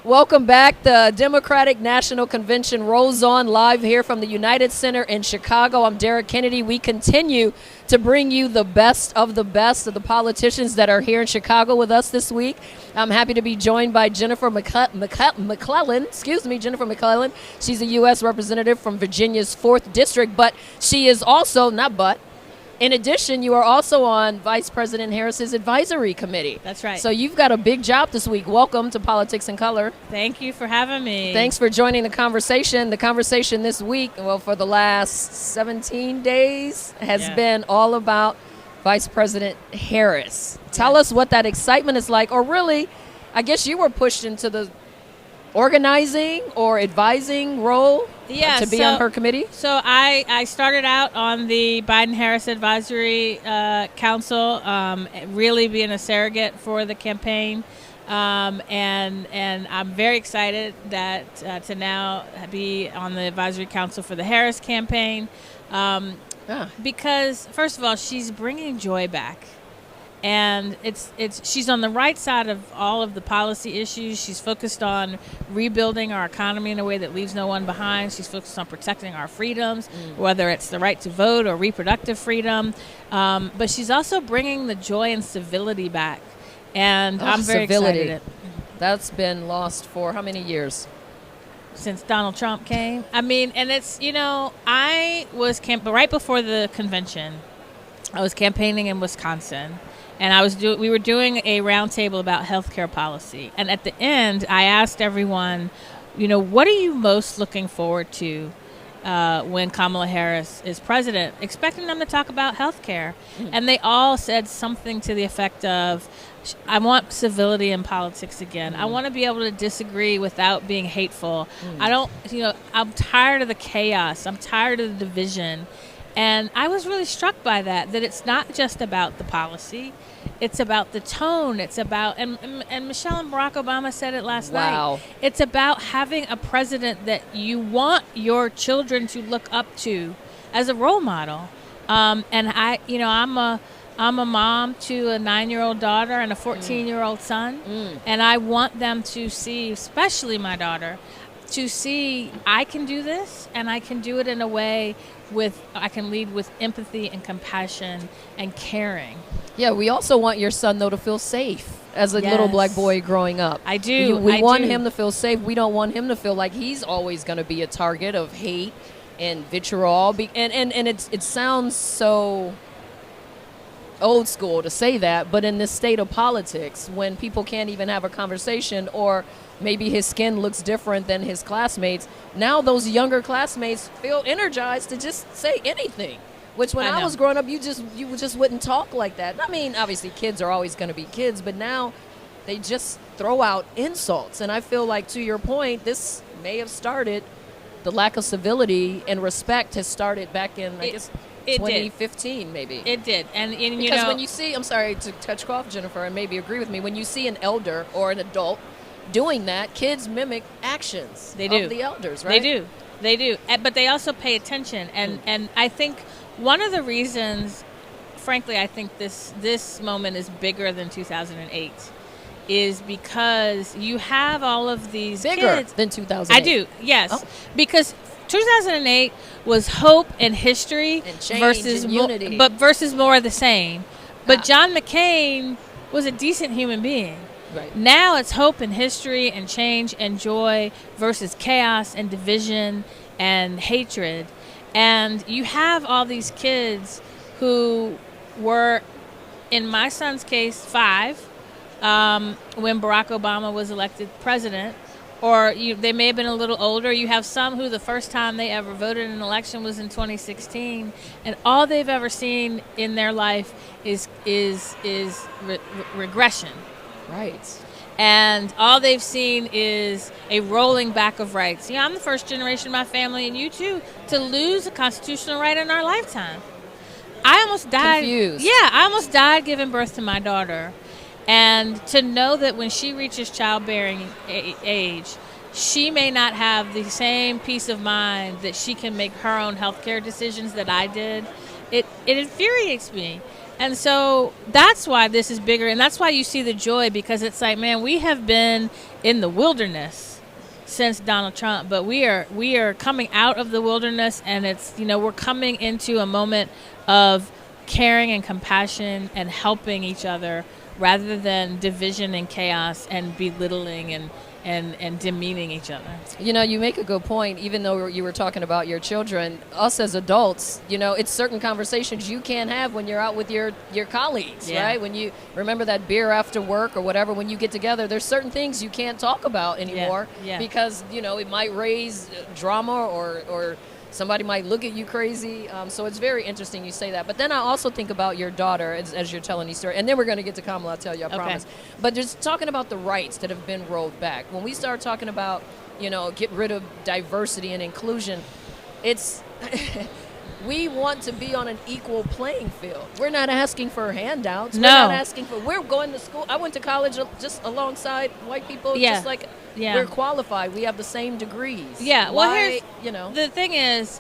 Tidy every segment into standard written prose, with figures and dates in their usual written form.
Welcome back. The Democratic National Convention rolls on live here from the United Center in Chicago. I'm Derek Kennedy. We continue to bring you the best of the politicians that are here in Chicago with us this week. I'm happy to be joined by Jennifer McClellan. Jennifer McClellan. She's a U.S. representative from Virginia's 4th District, but she is also, in addition, you are also on Vice President Harris's advisory committee. That's right. So you've got a big job this week. Welcome to Politics in Color. Thank you for having me. Thanks for joining the conversation. The conversation this week, for the last 17 days, has been all about Vice President Harris. Tell us what that excitement is like, or really, I guess you were pushed into the organizing or advising role to be on her committee? So I started out on the Biden-Harris Advisory Council, really being a surrogate for the campaign. And I'm very excited that to now be on the Advisory Council for the Harris campaign. Because, first of all, she's bringing joy back. And she's on the right side of all of the policy issues. She's focused on rebuilding our economy in a way that leaves no one behind. She's focused on protecting our freedoms, whether it's the right to vote or reproductive freedom. But she's also bringing the joy and civility back. And I'm very excited. That's been lost for how many years? Since Donald Trump came. I mean, and it's, I was right before the convention, I was campaigning in Wisconsin. And we were doing a roundtable about healthcare policy. And at the end, I asked everyone, what are you most looking forward to when Kamala Harris is president? Expecting them to talk about healthcare. And they all said something to the effect of, I want civility in politics again. I want to be able to disagree without being hateful. I'm tired of the chaos. I'm tired of the division. And I was really struck by that it's not just about the policy. It's about the tone. It's about, and Michelle and Barack Obama said it last night. It's about having a president that you want your children to look up to as a role model. And I'm a mom to a 9-year-old daughter and a 14-year-old son. And I want them to see, especially my daughter, to see I can do this, and I can do it in a way I can lead with empathy and compassion and caring. Yeah, we also want your son, though, to feel safe as a little black boy growing up. I do. We want him to feel safe. We don't want him to feel like he's always going to be a target of hate and vitriol. And it sounds so old school to say that, but in this state of politics, when people can't even have a conversation, or maybe his skin looks different than his classmates, now those younger classmates feel energized to just say anything, which when I was growing up, you just wouldn't talk like that. I mean, obviously kids are always going to be kids, but now they just throw out insults. And I feel like, to your point, this may have started, the lack of civility and respect has started back in, 2015, maybe. It did. And because when you see, I'm sorry to cut you off, Jennifer, and maybe agree with me, when you see an elder or an adult doing that, kids mimic actions of the elders, right? They do. But they also pay attention. And I think one of the reasons, frankly, I think this moment is bigger than 2008 is because you have all of these kids. Than 2008. I do, yes. Because 2008 was hope and history and change and unity. Versus more of the same. But John McCain was a decent human being. Right. Now it's hope and history and change and joy versus chaos and division and hatred. And you have all these kids who were, in my son's case, 5 when Barack Obama was elected president. Or they may have been a little older. You have some who the first time they ever voted in an election was in 2016, and all they've ever seen in their life is regression. Right. And all they've seen is a rolling back of rights. I'm the first generation of my family, and you too, to lose a constitutional right in our lifetime. I almost died. Confused. Yeah, I almost died giving birth to my daughter. And to know that when she reaches childbearing age, she may not have the same peace of mind that she can make her own healthcare decisions that I did, it infuriates me. And so that's why this is bigger, and that's why you see the joy, because it's like, man, we have been in the wilderness since Donald Trump, but we are coming out of the wilderness, and it's, we're coming into a moment of caring and compassion and helping each other rather than division and chaos and belittling and demeaning each other. You make a good point. Even though you were talking about your children, us as adults, it's certain conversations you can't have when you're out with your colleagues, right? When you remember that beer after work or whatever, when you get together, there's certain things you can't talk about anymore because, it might raise drama or somebody might look at you crazy. So it's very interesting you say that. But then I also think about your daughter as you're telling these stories. And then we're going to get to Kamala, I'll tell you, I promise. But just talking about the rights that have been rolled back. When we start talking about, get rid of diversity and inclusion, it's we want to be on an equal playing field. We're not asking for handouts. No. We're not asking for, we're going to school. I went to college just alongside white people, just like we're qualified. We have the same degrees. Yeah. Why, the thing is,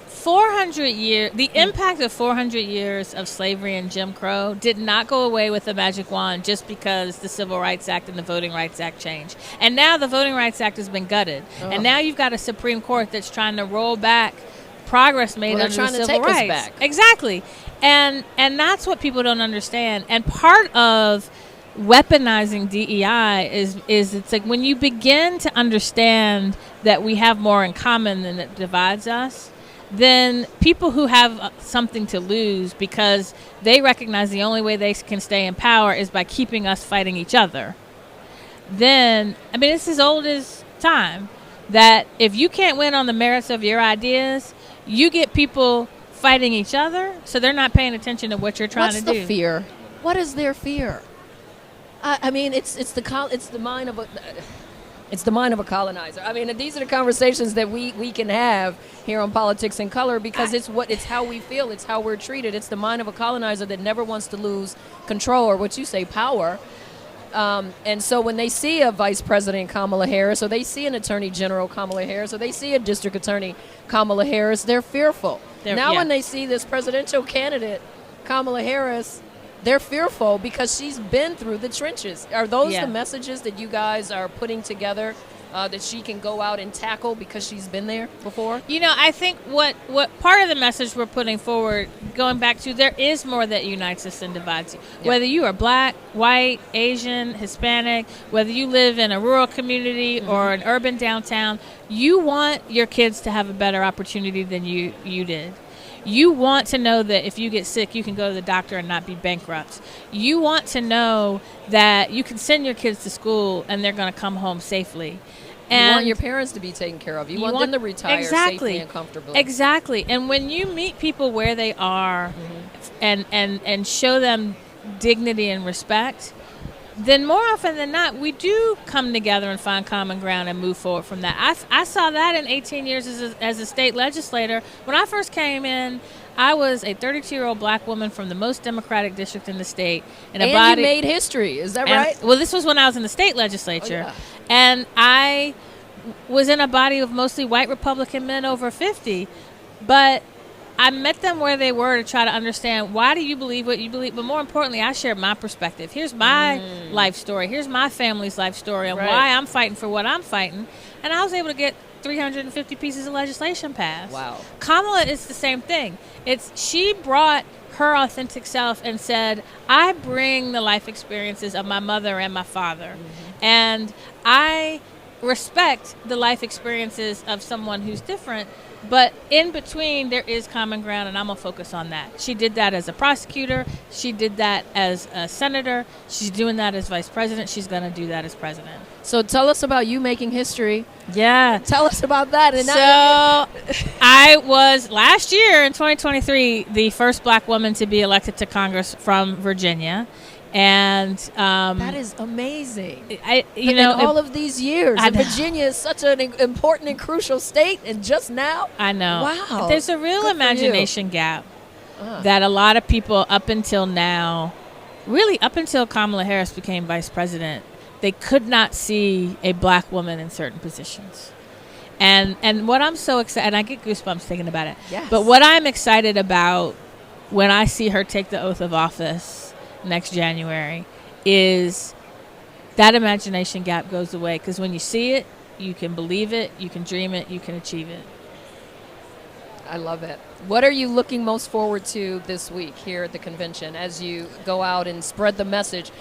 400 years, the impact of 400 years of slavery and Jim Crow did not go away with a magic wand just because the Civil Rights Act and the Voting Rights Act changed. And now the Voting Rights Act has been gutted. Oh. And now you've got a Supreme Court that's trying to roll back progress made under the Civil Rights. Back. Exactly. And that's what people don't understand. And part of weaponizing DEI is it's like when you begin to understand that we have more in common than it divides us, then people who have something to lose because they recognize the only way they can stay in power is by keeping us fighting each other. Then, it's as old as time that if you can't win on the merits of your ideas, you get people fighting each other, so they're not paying attention to what you're trying to do. What's the fear? What is their fear? It's the mind of a colonizer. These are the conversations that we can have here on Politics in Color because it's how we feel, it's how we're treated. It's the mind of a colonizer that never wants to lose control, or what you say, power. And so when they see a Vice President Kamala Harris, or they see an Attorney General Kamala Harris, or they see a District Attorney Kamala Harris, they're fearful. When they see this presidential candidate Kamala Harris, they're fearful because she's been through the trenches. Are those the messages that you guys are putting together that she can go out and tackle because she's been there before? I think what part of the message we're putting forward, going back to, there is more that unites us than divides you. Yeah. Whether you are black, white, Asian, Hispanic, whether you live in a rural community or an urban downtown, you want your kids to have a better opportunity than you did. You want to know that if you get sick, you can go to the doctor and not be bankrupt. You want to know that you can send your kids to school and they're going to come home safely. And you want your parents to be taken care of. You want them to retire safely and comfortably. Exactly. And when you meet people where they are and show them dignity and respect, then more often than not, we do come together and find common ground and move forward from that. I saw that in 18 years as a state legislator. When I first came in, I was a 32-year-old black woman from the most Democratic district in the state. And you made history, is that right? Well, this was when I was in the state legislature. Oh, yeah. And I was in a body of mostly white Republican men over 50. But I met them where they were to try to understand, why do you believe what you believe? But more importantly, I shared my perspective. Here's my life story. Here's my family's life story and why I'm fighting for what I'm fighting. And I was able to get 350 pieces of legislation passed. Wow. Kamala is the same thing. She brought her authentic self and said, I bring the life experiences of my mother and my father. And I respect the life experiences of someone who's different. But in between, there is common ground, and I'm going to focus on that. She did that as a prosecutor. She did that as a senator. She's doing that as vice president. She's going to do that as president. So tell us about you making history. Yeah. Tell us about that. And I was, last year in 2023, the first black woman to be elected to Congress from Virginia. And that is amazing. All of these years, Virginia is such an important and crucial state, and just now, I know. Wow, there's a real imagination gap that a lot of people up until now, really up until Kamala Harris became vice president, they could not see a black woman in certain positions. And what I'm so excited, and I get goosebumps thinking about it. Yes. But what I'm excited about when I see her take the oath of office next January is that imagination gap goes away, because when you see it, you can believe it, you can dream it, you can achieve it. I love it. What are you looking most forward to this week here at the convention as you go out and spread the message?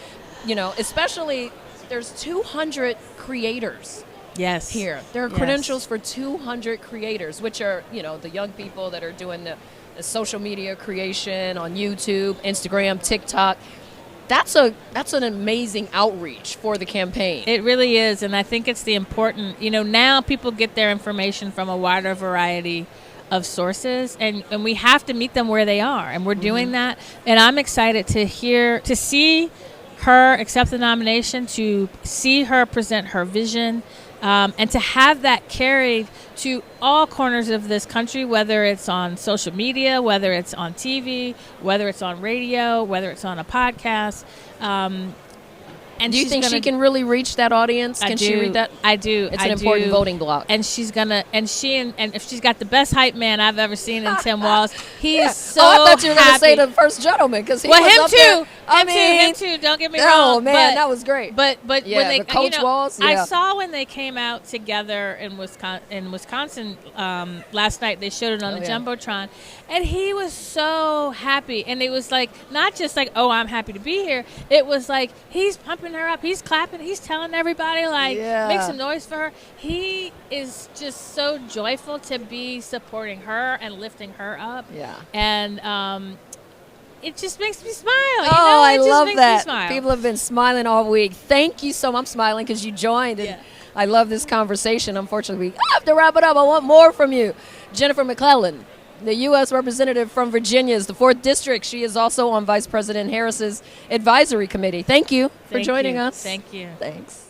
You know, especially there's 200 creators. Yes. Here. There are credentials for 200 creators, which are, you know, the young people that are doing the social media creation on YouTube, Instagram, TikTok. That's an amazing outreach for the campaign. It really is, and I think it's the important, you know, now people get their information from a wider variety of sources, and we have to meet them where they are, and we're doing that. And I'm excited to see her accept the nomination, to see her present her vision, and to have that carried to all corners of this country, whether it's on social media, whether it's on TV, whether it's on radio, whether it's on a podcast. And do you think she can really reach that audience? Can she read that? I do. It's an important voting block. And she's gonna. And if she's got the best hype man I've ever seen in Tim Walz, he is so. I thought you were going to say the first gentleman, because he was him up too. there. I mean, him too. Don't get me wrong. Oh man, that was great. But yeah, when they, the Coach Walz, I saw when they came out together in Wisconsin last night. They showed it on the Jumbotron, and he was so happy. And it was like not just like, oh, I'm happy to be here. It was like he's pumping her up. He's clapping. He's telling everybody, like, make some noise for her. He is just so joyful to be supporting her and lifting her up. Yeah. And it just makes me smile. I love that. People have been smiling all week. Thank you so much. I'm smiling because you joined, and I love this conversation. Unfortunately, we have to wrap it up. I want more from you. Jennifer McClellan, the U.S. representative from Virginia, is the 4th District. She is also on Vice President Harris's advisory committee. Thank you for joining us. Thank you. Thanks.